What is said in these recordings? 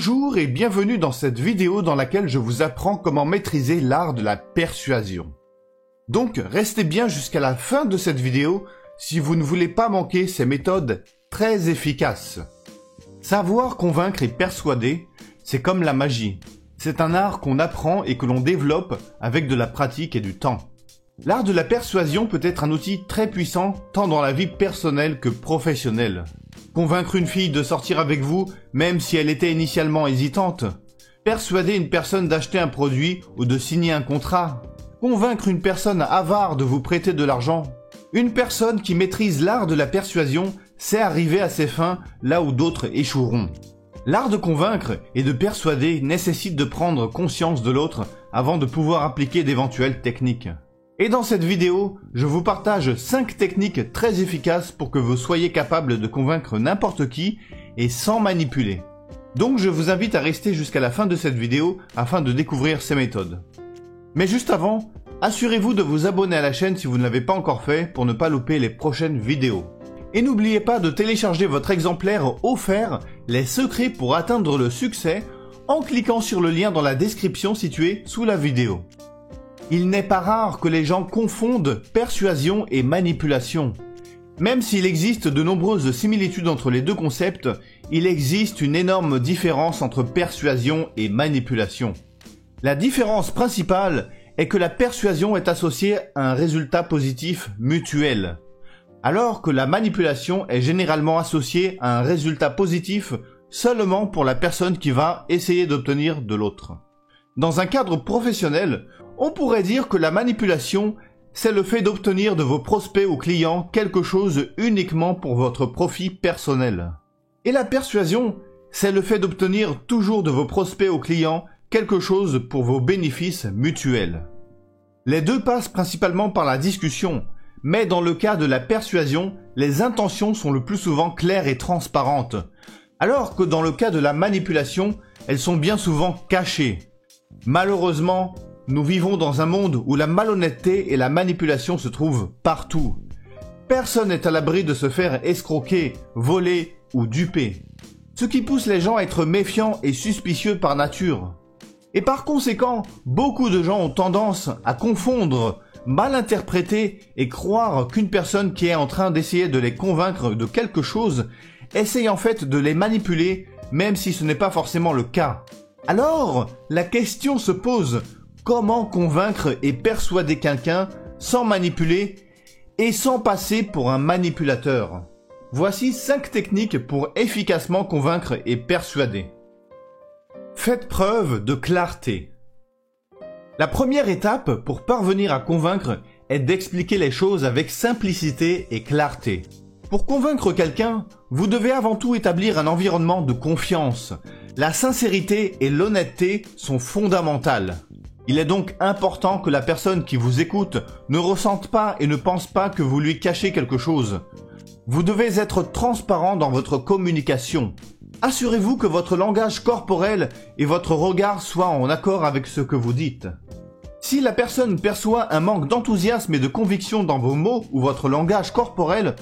Bonjour et bienvenue dans cette vidéo dans laquelle je vous apprends comment maîtriser l'art de la persuasion. Donc restez bien jusqu'à la fin de cette vidéo si vous ne voulez pas manquer ces méthodes très efficaces. Savoir convaincre et persuader, c'est comme la magie. C'est un art qu'on apprend et que l'on développe avec de la pratique et du temps. L'art de la persuasion peut être un outil très puissant tant dans la vie personnelle que professionnelle. Convaincre une fille de sortir avec vous, même si elle était initialement hésitante. Persuader une personne d'acheter un produit ou de signer un contrat. Convaincre une personne avare de vous prêter de l'argent. Une personne qui maîtrise l'art de la persuasion sait arriver à ses fins là où d'autres échoueront. L'art de convaincre et de persuader nécessite de prendre conscience de l'autre avant de pouvoir appliquer d'éventuelles techniques. Et dans cette vidéo, je vous partage 5 techniques très efficaces pour que vous soyez capable de convaincre n'importe qui et sans manipuler. Donc je vous invite à rester jusqu'à la fin de cette vidéo afin de découvrir ces méthodes. Mais juste avant, assurez-vous de vous abonner à la chaîne si vous ne l'avez pas encore fait pour ne pas louper les prochaines vidéos. Et n'oubliez pas de télécharger votre exemplaire offert « Les secrets pour atteindre le succès » en cliquant sur le lien dans la description située sous la vidéo. Il n'est pas rare que les gens confondent persuasion et manipulation. Même s'il existe de nombreuses similitudes entre les deux concepts, il existe une énorme différence entre persuasion et manipulation. La différence principale est que la persuasion est associée à un résultat positif mutuel, alors que la manipulation est généralement associée à un résultat positif seulement pour la personne qui va essayer d'obtenir de l'autre. Dans un cadre professionnel, on pourrait dire que la manipulation, c'est le fait d'obtenir de vos prospects ou clients quelque chose uniquement pour votre profit personnel. Et la persuasion, c'est le fait d'obtenir toujours de vos prospects ou clients quelque chose pour vos bénéfices mutuels. Les deux passent principalement par la discussion, mais dans le cas de la persuasion, les intentions sont le plus souvent claires et transparentes, alors que dans le cas de la manipulation, elles sont bien souvent cachées. Malheureusement, nous vivons dans un monde où la malhonnêteté et la manipulation se trouvent partout. Personne n'est à l'abri de se faire escroquer, voler ou duper. Ce qui pousse les gens à être méfiants et suspicieux par nature. Et par conséquent, beaucoup de gens ont tendance à confondre, mal interpréter et croire qu'une personne qui est en train d'essayer de les convaincre de quelque chose essaye en fait de les manipuler, même si ce n'est pas forcément le cas. Alors, la question se pose, comment convaincre et persuader quelqu'un sans manipuler et sans passer pour un manipulateur? Voici 5 techniques pour efficacement convaincre et persuader. Faites preuve de clarté. La première étape pour parvenir à convaincre est d'expliquer les choses avec simplicité et clarté. Pour convaincre quelqu'un, vous devez avant tout établir un environnement de confiance. La sincérité et l'honnêteté sont fondamentales. Il est donc important que la personne qui vous écoute ne ressente pas et ne pense pas que vous lui cachez quelque chose. Vous devez être transparent dans votre communication. Assurez-vous que votre langage corporel et votre regard soient en accord avec ce que vous dites. Si la personne perçoit un manque d'enthousiasme et de conviction dans vos mots ou votre langage corporel,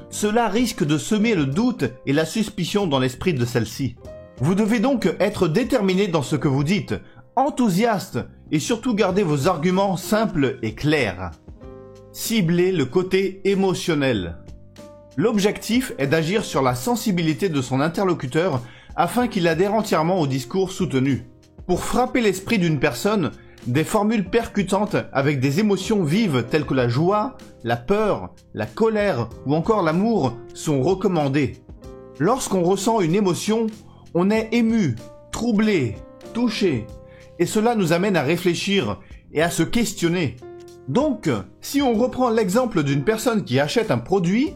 cela risque de semer le doute et la suspicion dans l'esprit de celle-ci. Vous devez donc être déterminé dans ce que vous dites, enthousiaste et surtout garder vos arguments simples et clairs. Ciblez le côté émotionnel. L'objectif est d'agir sur la sensibilité de son interlocuteur afin qu'il adhère entièrement au discours soutenu. Pour frapper l'esprit d'une personne, des formules percutantes avec des émotions vives telles que la joie, la peur, la colère ou encore l'amour sont recommandées. Lorsqu'on ressent une émotion, on est ému, troublé, touché, et cela nous amène à réfléchir et à se questionner. Donc, si on reprend l'exemple d'une personne qui achète un produit,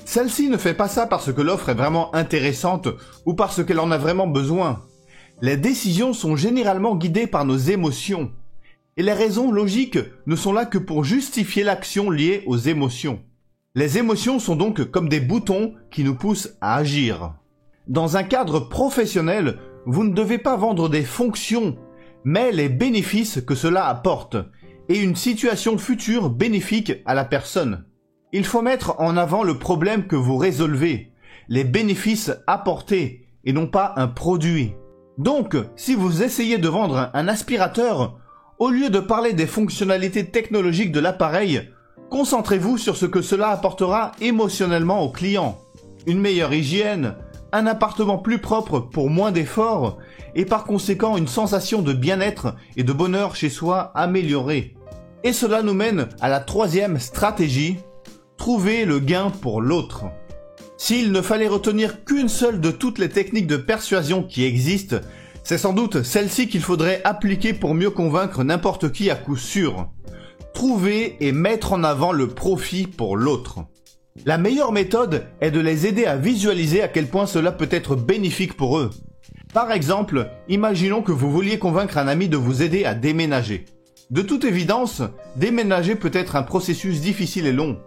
celle-ci ne fait pas ça parce que l'offre est vraiment intéressante ou parce qu'elle en a vraiment besoin. Les décisions sont généralement guidées par nos émotions. Et les raisons logiques ne sont là que pour justifier l'action liée aux émotions. Les émotions sont donc comme des boutons qui nous poussent à agir. Dans un cadre professionnel, vous ne devez pas vendre des fonctions, mais les bénéfices que cela apporte, et une situation future bénéfique à la personne. Il faut mettre en avant le problème que vous résolvez, les bénéfices apportés, et non pas un produit. Donc, si vous essayez de vendre un aspirateur, au lieu de parler des fonctionnalités technologiques de l'appareil, concentrez-vous sur ce que cela apportera émotionnellement au client. Une meilleure hygiène, un appartement plus propre pour moins d'efforts, et par conséquent une sensation de bien-être et de bonheur chez soi améliorée. Et cela nous mène à la troisième stratégie, trouver le gain pour l'autre. S'il ne fallait retenir qu'une seule de toutes les techniques de persuasion qui existent, c'est sans doute celle-ci qu'il faudrait appliquer pour mieux convaincre n'importe qui à coup sûr. Trouver et mettre en avant le profit pour l'autre. La meilleure méthode est de les aider à visualiser à quel point cela peut être bénéfique pour eux. Par exemple, imaginons que vous vouliez convaincre un ami de vous aider à déménager. De toute évidence, déménager peut être un processus difficile et long.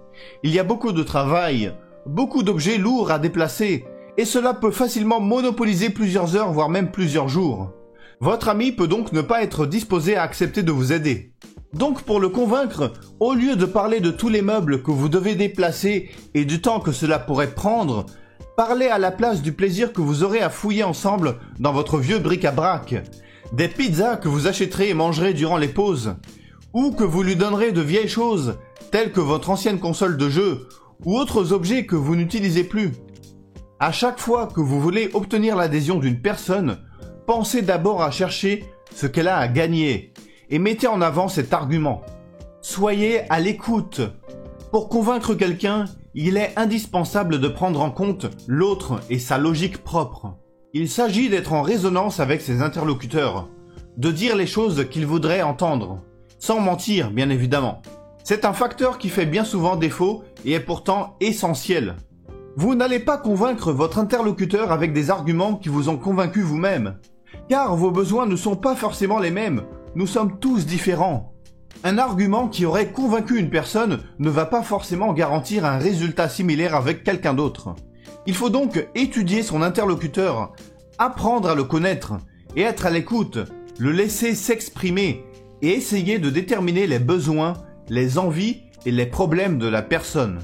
Il y a beaucoup de travail, beaucoup d'objets lourds à déplacer, et cela peut facilement monopoliser plusieurs heures, voire même plusieurs jours. Votre ami peut donc ne pas être disposé à accepter de vous aider. Donc pour le convaincre, au lieu de parler de tous les meubles que vous devez déplacer et du temps que cela pourrait prendre, parlez à la place du plaisir que vous aurez à fouiller ensemble dans votre vieux bric-à-brac, des pizzas que vous achèterez et mangerez durant les pauses, ou que vous lui donnerez de vieilles choses, telles que votre ancienne console de jeu, ou autres objets que vous n'utilisez plus. À chaque fois que vous voulez obtenir l'adhésion d'une personne, pensez d'abord à chercher ce qu'elle a à gagner, et mettez en avant cet argument. Soyez à l'écoute. Pour convaincre quelqu'un, il est indispensable de prendre en compte l'autre et sa logique propre. Il s'agit d'être en résonance avec ses interlocuteurs, de dire les choses qu'ils voudraient entendre, sans mentir bien évidemment. C'est un facteur qui fait bien souvent défaut et est pourtant essentiel. Vous n'allez pas convaincre votre interlocuteur avec des arguments qui vous ont convaincu vous-même, car vos besoins ne sont pas forcément les mêmes, nous sommes tous différents. Un argument qui aurait convaincu une personne ne va pas forcément garantir un résultat similaire avec quelqu'un d'autre. Il faut donc étudier son interlocuteur, apprendre à le connaître et être à l'écoute, le laisser s'exprimer et essayer de déterminer les besoins, les envies et les problèmes de la personne.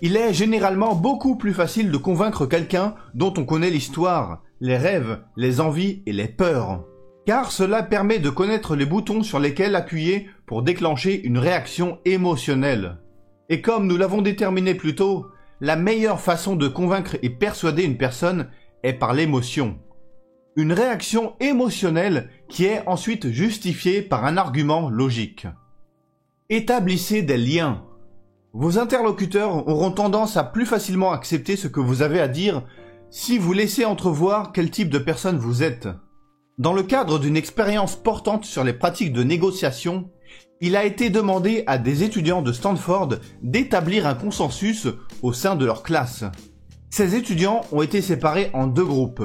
Il est généralement beaucoup plus facile de convaincre quelqu'un dont on connaît l'histoire, les rêves, les envies et les peurs. Car cela permet de connaître les boutons sur lesquels appuyer pour déclencher une réaction émotionnelle. Et comme nous l'avons déterminé plus tôt, la meilleure façon de convaincre et persuader une personne est par l'émotion. Une réaction émotionnelle qui est ensuite justifiée par un argument logique. Établissez des liens. Vos interlocuteurs auront tendance à plus facilement accepter ce que vous avez à dire si vous laissez entrevoir quel type de personne vous êtes. Dans le cadre d'une expérience portante sur les pratiques de négociation, il a été demandé à des étudiants de Stanford d'établir un consensus au sein de leur classe. Ces étudiants ont été séparés en deux groupes.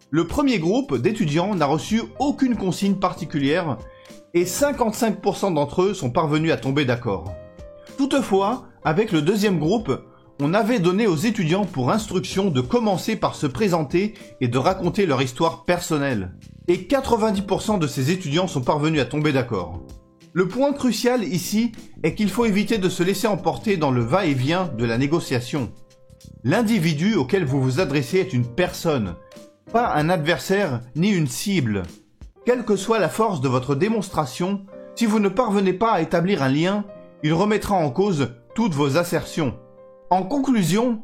Le premier groupe d'étudiants n'a reçu aucune consigne particulière et 55% d'entre eux sont parvenus à tomber d'accord. Toutefois, avec le deuxième groupe, on avait donné aux étudiants pour instruction de commencer par se présenter et de raconter leur histoire personnelle. Et 90% de ces étudiants sont parvenus à tomber d'accord. Le point crucial ici est qu'il faut éviter de se laisser emporter dans le va-et-vient de la négociation. L'individu auquel vous vous adressez est une personne, pas un adversaire ni une cible. Quelle que soit la force de votre démonstration, si vous ne parvenez pas à établir un lien, il remettra en cause toutes vos assertions. En conclusion,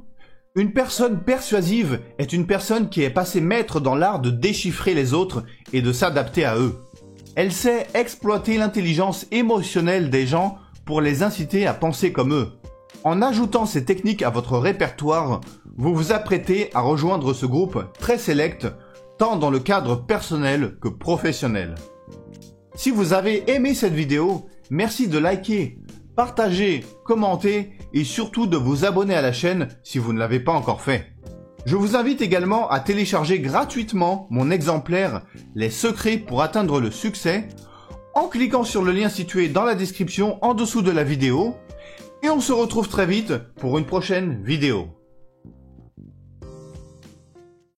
une personne persuasive est une personne qui est passée maître dans l'art de déchiffrer les autres et de s'adapter à eux. Elle sait exploiter l'intelligence émotionnelle des gens pour les inciter à penser comme eux. En ajoutant ces techniques à votre répertoire, vous vous apprêtez à rejoindre ce groupe très sélect, tant dans le cadre personnel que professionnel. Si vous avez aimé cette vidéo, merci de liker, partager, commenter et surtout de vous abonner à la chaîne si vous ne l'avez pas encore fait. Je vous invite également à télécharger gratuitement mon exemplaire « Les secrets pour atteindre le succès » en cliquant sur le lien situé dans la description en dessous de la vidéo et on se retrouve très vite pour une prochaine vidéo.